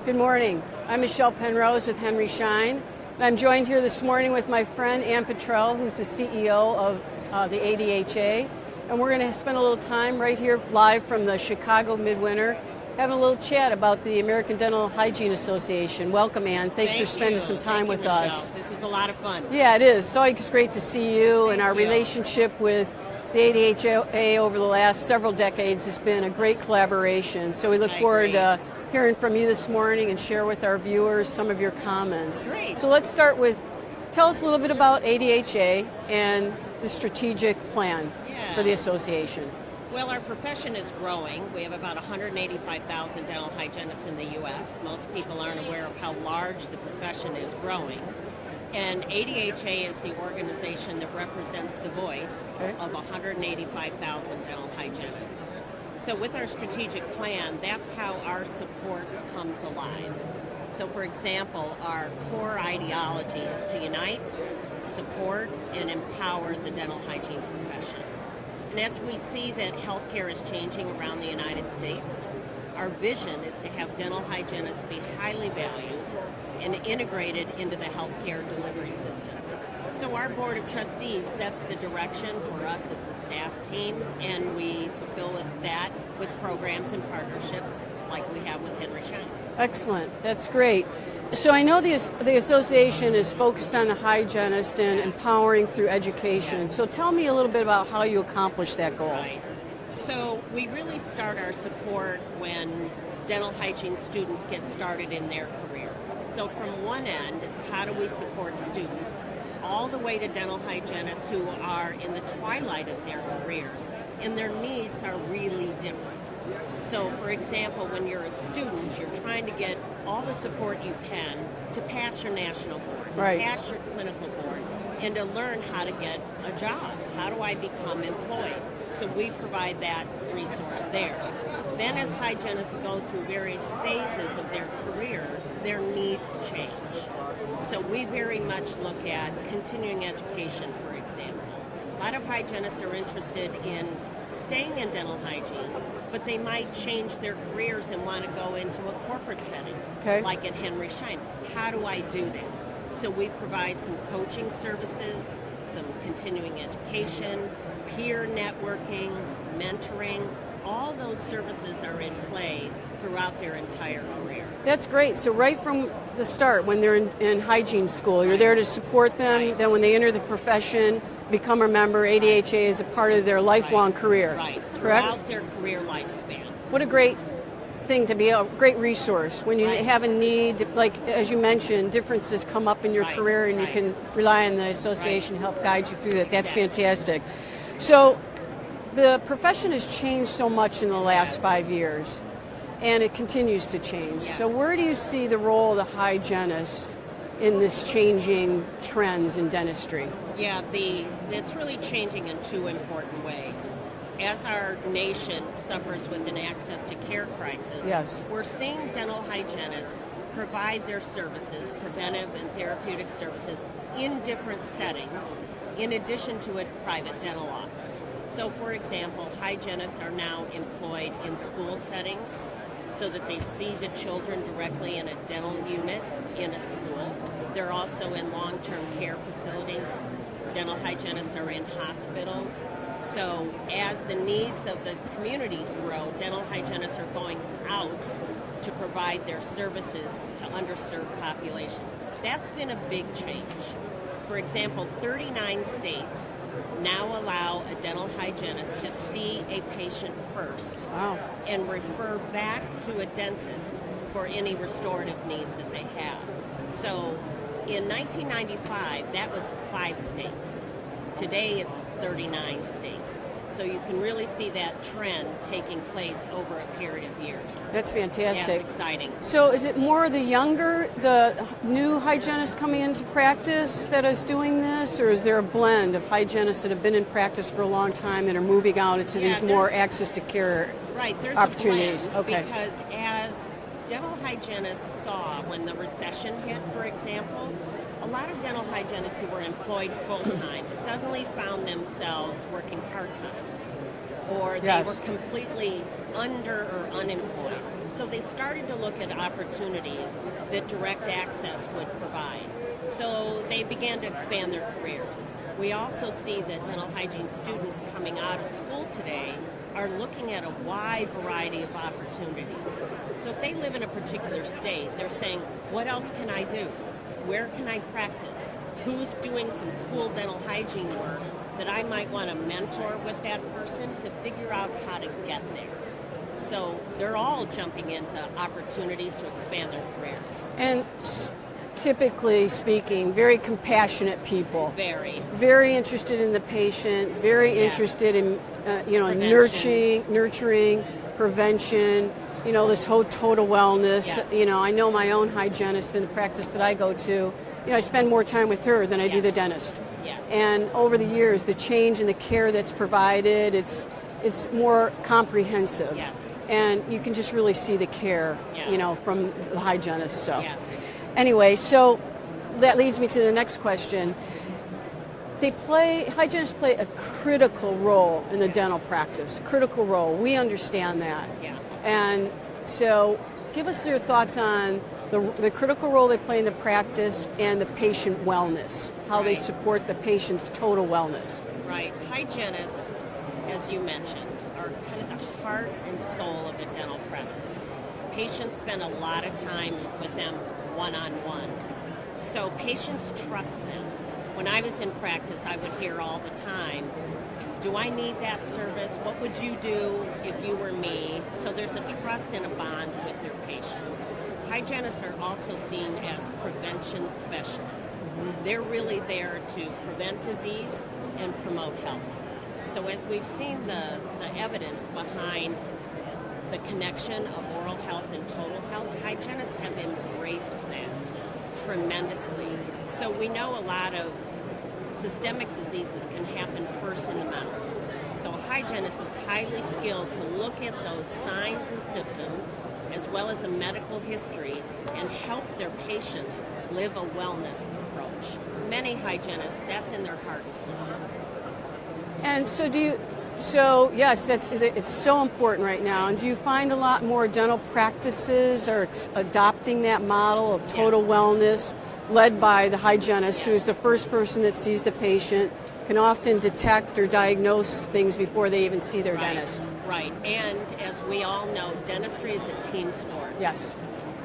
Good morning. I'm Michele Penrose with Schein, and I'm joined here this morning with my friend Battrell, who's the CEO of the ADHA, and we're going to spend a little time right here live from the Chicago Midwinter, having a little chat about the American Dental Hygienists Association. Welcome, Ann. Thanks for spending some time with us. This is a lot of fun. Yeah, it is. So it's great to see you, and our relationship with the ADHA over the last several decades has been a great collaboration. So we look forward to hearing from you this morning and share with our viewers some of your comments. Great. So let's start with, tell us a little bit about ADHA and the strategic plan for the association. Well, our profession is growing. We have about 185,000 dental hygienists in the U.S. Most people aren't aware of how large the profession is growing. And ADHA is the organization that represents the voice of 185,000 dental hygienists. So with our strategic plan, that's how our support comes alive. So for example, our core ideology is to unite, support, and empower the dental hygiene profession. And as we see that healthcare is changing around the United States, our vision is to have dental hygienists be highly valued and integrated into the healthcare delivery system. So our board of trustees sets the direction for us as the staff team, and we fulfill that with programs and partnerships like we have with Schein. Excellent. That's great. So I know the association is focused on the hygienist and empowering through education. Yes. So tell me a little bit about how you accomplish that goal. Right. So we really start our support when dental hygiene students get started in their career. So from one end, it's how do we support students all the way to dental hygienists who are in the twilight of their careers, and their needs are really different. So for example, when you're a student, you're trying to get all the support you can to pass your national board, pass your clinical board, and to learn how to get a job. How do I become employed? So we provide that resource there. Then as hygienists go through various phases of their career, their needs change. So we very much look at continuing education, for example. A lot of hygienists are interested in staying in dental hygiene, but they might change their careers and want to go into a corporate setting, like at Schein. How do I do that? So we provide some coaching services, some continuing education, peer networking, mentoring. All those services are in play throughout their entire career. That's great. So right from the start, when they're in hygiene school, you're there to support them. Then when they enter the profession, become a member, ADHA is a part of their lifelong career. Right. Correct? Throughout their career lifespan. What a great thing to be, a great resource. When you have a need, like as you mentioned, differences come up in your career and you can rely on the association to help guide you through that. That's fantastic. So the profession has changed so much in the last 5 years, and it continues to change. So where do you see the role of the hygienist in this changing trends in dentistry? Yeah, it's really changing in two important ways. As our nation suffers with an access to care crisis, we're seeing dental hygienists provide their services, preventive and therapeutic services, in different settings, in addition to a private dental office. So, for example, hygienists are now employed in school settings so that they see the children directly in a dental unit in a school. They're also in long-term care facilities. Dental hygienists are in hospitals. So as the needs of the communities grow, dental hygienists are going out to provide their services to underserved populations. That's been a big change. For example, 39 states now allow a dental hygienist to see a patient first and refer back to a dentist for any restorative needs that they have. So in 1995, that was 5 states. Today, it's 39 states. So you can really see that trend taking place over a period of years. That's fantastic. That's exciting. So is it more the new hygienists coming into practice that is doing this, or is there a blend of hygienists that have been in practice for a long time and are moving out into these more access to care opportunities? There's a blend, because as dental hygienists saw when the recession hit, for example, a lot of dental hygienists who were employed full-time suddenly found themselves working part-time, or they were completely under or unemployed. So they started to look at opportunities that direct access would provide. So they began to expand their careers. We also see that dental hygiene students coming out of school today are looking at a wide variety of opportunities. So if they live in a particular state, they're saying, what else can I do? Where can I practice? Who's doing some cool dental hygiene work that I might want to mentor with that person to figure out how to get there? So they're all jumping into opportunities to expand their careers. And typically speaking, very compassionate people. Very interested in the patient, very interested in, nurturing, prevention, this whole total wellness. Yes. I know my own hygienist in the practice that I go to, I spend more time with her than I do the dentist. Yeah. And over the years, the change in the care that's provided, it's more comprehensive. Yes. And you can just really see the care, from the hygienist. So. Yes. Anyway, so that leads me to the next question. Hygienists play a critical role in the dental practice. Critical role. We understand that. Yeah. And so give us your thoughts on the critical role they play in the practice and the patient wellness, how they support the patient's total wellness. Right. Hygienists, as you mentioned, are kind of the heart and soul of a dental practice. Patients spend a lot of time with them one-on-one. So patients trust them. When I was in practice, I would hear all the time, do I need that service? What would you do if you were me? So there's a trust and a bond with their patients. Hygienists are also seen as prevention specialists. They're really there to prevent disease and promote health. So as we've seen the evidence behind the connection of oral health and total health, hygienists have embraced that tremendously. So we know a lot of systemic diseases can happen first in the mouth. So a hygienist is highly skilled to look at those signs and symptoms as well as a medical history and help their patients live a wellness approach. Many hygienists, that's in their heart and soul. And so yes, it's so important right now. And do you find a lot more dental practices are adopting that model of total wellness, led by the hygienist, who's the first person that sees the patient, can often detect or diagnose things before they even see their dentist? Right. And as we all know, dentistry is a team sport. Yes.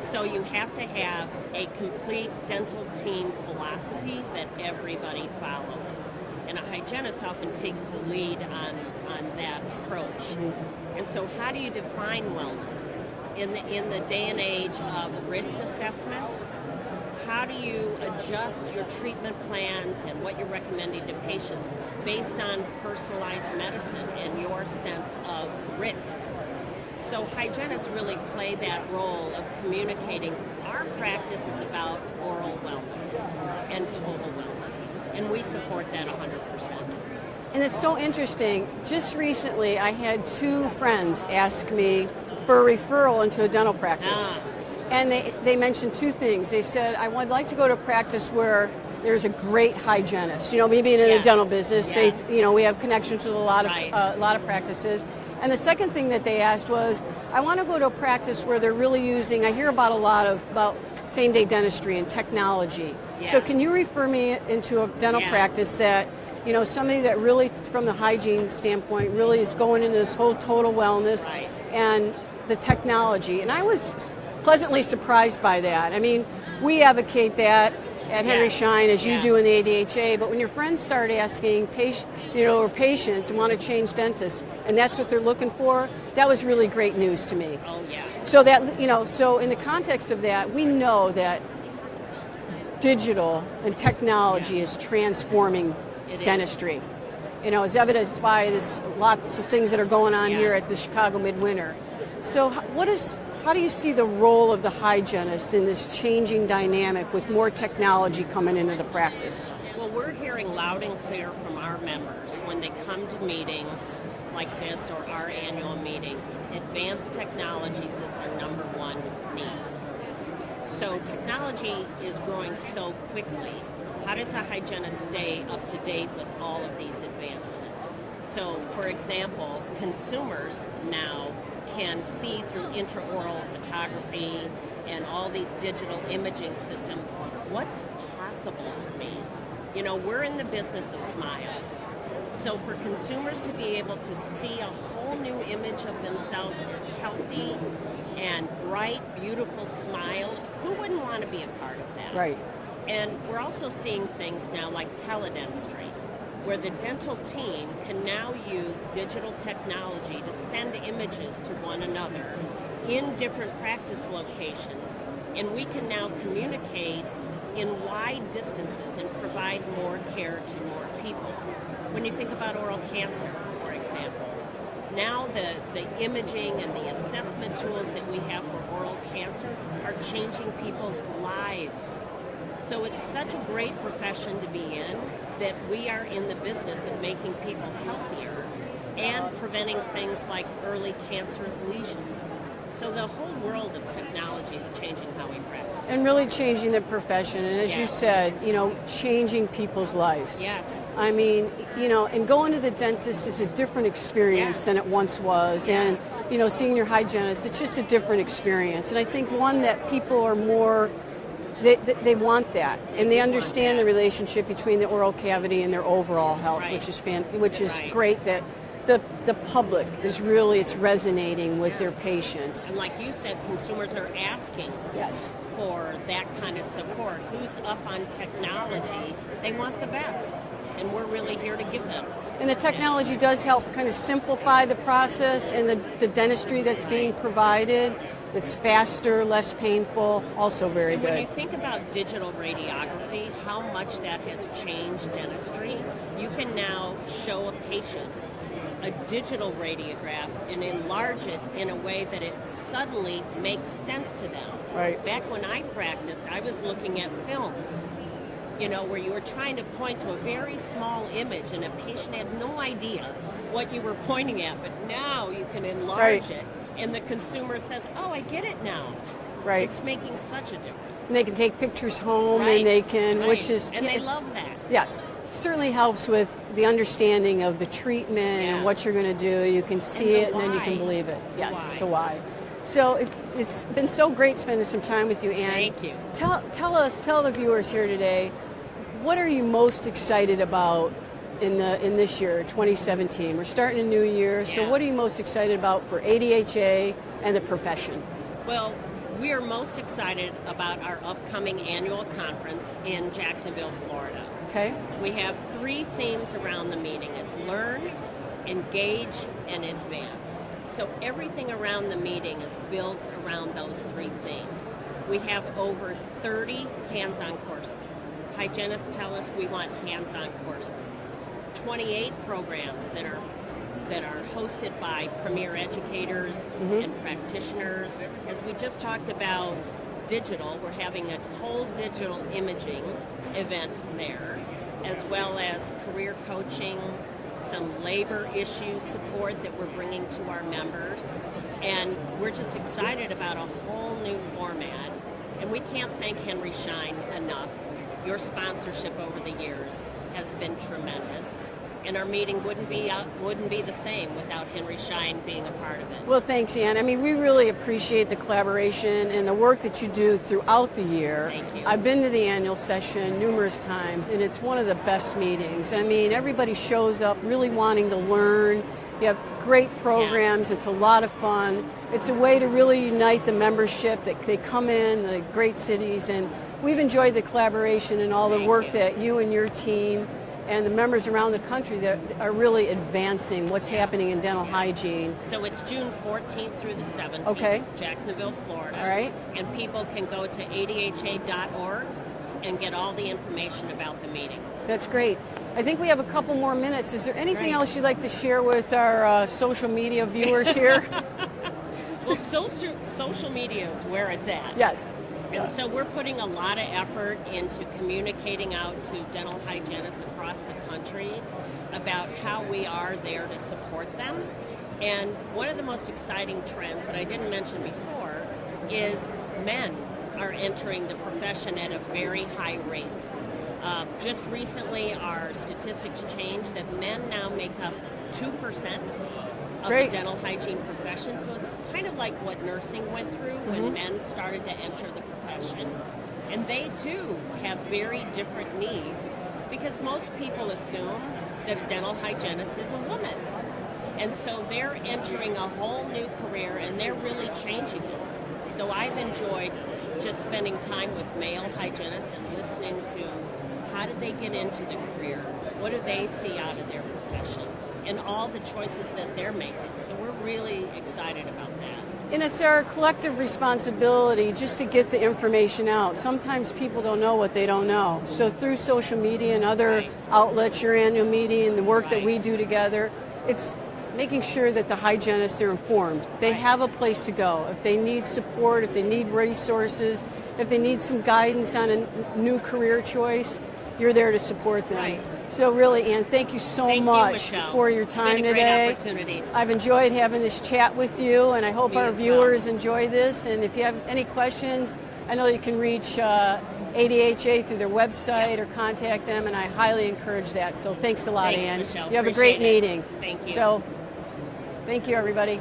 So you have to have a complete dental team philosophy that everybody follows. And a hygienist often takes the lead on that approach. Mm-hmm. And so how do you define wellness? In the day and age of risk assessments, how do you adjust your treatment plans and what you're recommending to patients based on personalized medicine and your sense of risk? So hygienists really play that role of communicating our practice is about oral wellness and total wellness. And we support that 100%. And it's so interesting. Just recently, I had two friends ask me for a referral into a dental practice. And they mentioned two things. They said, I would like to go to a practice where there's a great hygienist. Me being in the dental business, we have connections with a lot of practices. And the second thing that they asked was, I want to go to a practice where they're really using, I hear about same-day dentistry and technology. Yes. So can you refer me into a dental practice that, somebody that really, from the hygiene standpoint, really is going into this whole total wellness and the technology. And I was pleasantly surprised by that. I mean, we advocate that at Henry Schein as you do in the ADHA, but when your friends start asking patients and want to change dentists, and that's what they're looking for, that was really great news to me. Oh yeah. So that so in the context of that, we know that digital and technology is transforming dentistry. As evidenced by lots of things that are going on here at the Chicago Midwinter. So how do you see the role of the hygienist in this changing dynamic with more technology coming into the practice? Well, we're hearing loud and clear from our members when they come to meetings like this or our annual meeting, advanced technologies is their number one need. So technology is growing so quickly. How does a hygienist stay up to date with all of these advancements? So, for example, consumers now can see through intraoral photography and all these digital imaging systems what's possible for me. You know, we're in the business of smiles. So for consumers to be able to see a whole new image of themselves as healthy and bright, beautiful smiles, who wouldn't want to be a part of that? Right. And we're also seeing things now like teledentistry, where the dental team can now use digital technology to send images to one another in different practice locations, and we can now communicate in wide distances and provide more care to more people. When you think about oral cancer, for example, now the imaging and the assessment tools that we have for oral cancer are changing people's lives. So it's such a great profession to be in that we are in the business of making people healthier and preventing things like early cancerous lesions. So the whole world of technology is changing how we practice. And really changing the profession. And as you said, you know, changing people's lives. Yes. I mean, you know, and going to the dentist is a different experience than it once was. And, you know, seeing your hygienist, it's just a different experience. And I think one that people are more, they want that. And they understand the relationship between the oral cavity and their overall health, which is great that the public is really, it's resonating with their patients. And like you said, consumers are asking for that kind of support. Who's up on technology? They want the best, and we're really here to give them. And the technology does help kind of simplify the process and the dentistry that's being provided. It's faster, less painful, also very good. When you think about digital radiography, how much that has changed dentistry, you can now show a patient a digital radiograph and enlarge it in a way that it suddenly makes sense to them. Right. Back when I practiced, I was looking at films, you know, where you were trying to point to a very small image and a patient had no idea what you were pointing at, but now you can enlarge it and the consumer says, oh, I get it now. Right. It's making such a difference. And they can take pictures home and they can, which is... And they love that. Yes. Certainly helps with the understanding of the treatment and what you're going to do. You can see it and then you can believe it. Yes, the why. So it's been so great spending some time with you, Ann. Thank you. Tell the viewers here today, what are you most excited about in this year, 2017? We're starting a new year, so what are you most excited about for ADHA and the profession? Well, we are most excited about our upcoming annual conference in Jacksonville, Florida. Okay. We have 3 themes around the meeting. It's learn, engage, and advance. So everything around the meeting is built around those 3 themes. We have over 30 hands-on courses. Hygienists tell us we want hands-on courses. 28 programs that are hosted by premier educators and practitioners. As we just talked about digital, we're having a whole digital imaging event there, as well as career coaching, some labor issue support that we're bringing to our members, and we're just excited about a whole new format. And we can't thank Henry Schein enough. Your sponsorship over the years has been tremendous. And our meeting wouldn't be the same without Henry Schein being a part of it. Well, thanks, Ann. I mean, we really appreciate the collaboration and the work that you do throughout the year. Thank you. I've been to the annual session numerous times, and it's one of the best meetings. I mean, everybody shows up really wanting to learn. You have great programs. It's a lot of fun. It's a way to really unite the membership. That they come in, the great cities, and we've enjoyed the collaboration and all the work that you and your team and the members around the country that are really advancing what's happening in dental hygiene. So it's June 14th through the 17th, Jacksonville, Florida. All right. And people can go to adha.org and get all the information about the meeting. That's great. I think we have a couple more minutes. Is there anything else you'd like to share with our social media viewers here? Well, social media is where it's at. Yes. And so we're putting a lot of effort into communicating out to dental hygienists across the country about how we are there to support them. And one of the most exciting trends that I didn't mention before is men are entering the profession at a very high rate. Just recently, our statistics changed that men now make up 2% of the dental hygiene profession. So it's kind of like what nursing went through when men started to enter the profession. And they too have very different needs, because most people assume that a dental hygienist is a woman. And so they're entering a whole new career, and they're really changing it. So I've enjoyed just spending time with male hygienists and listening to how did they get into the career, what do they see out of their profession, and all the choices that they're making. So we're really excited about that. And it's our collective responsibility just to get the information out. Sometimes people don't know what they don't know. So through social media and other outlets, your annual meeting, the work that we do together, it's making sure that the hygienists are informed. They have a place to go. If they need support, if they need resources, if they need some guidance on a new career choice, you're there to support them. So really, Ann, thank you so much for your time today. It's been a great opportunity. I've enjoyed having this chat with you, and I hope our viewers enjoy this. And if you have any questions, I know you can reach ADHA through their website or contact them, and I highly encourage that. So thanks a lot, Ann. Michelle. You have a great meeting. Thank you. So thank you, everybody.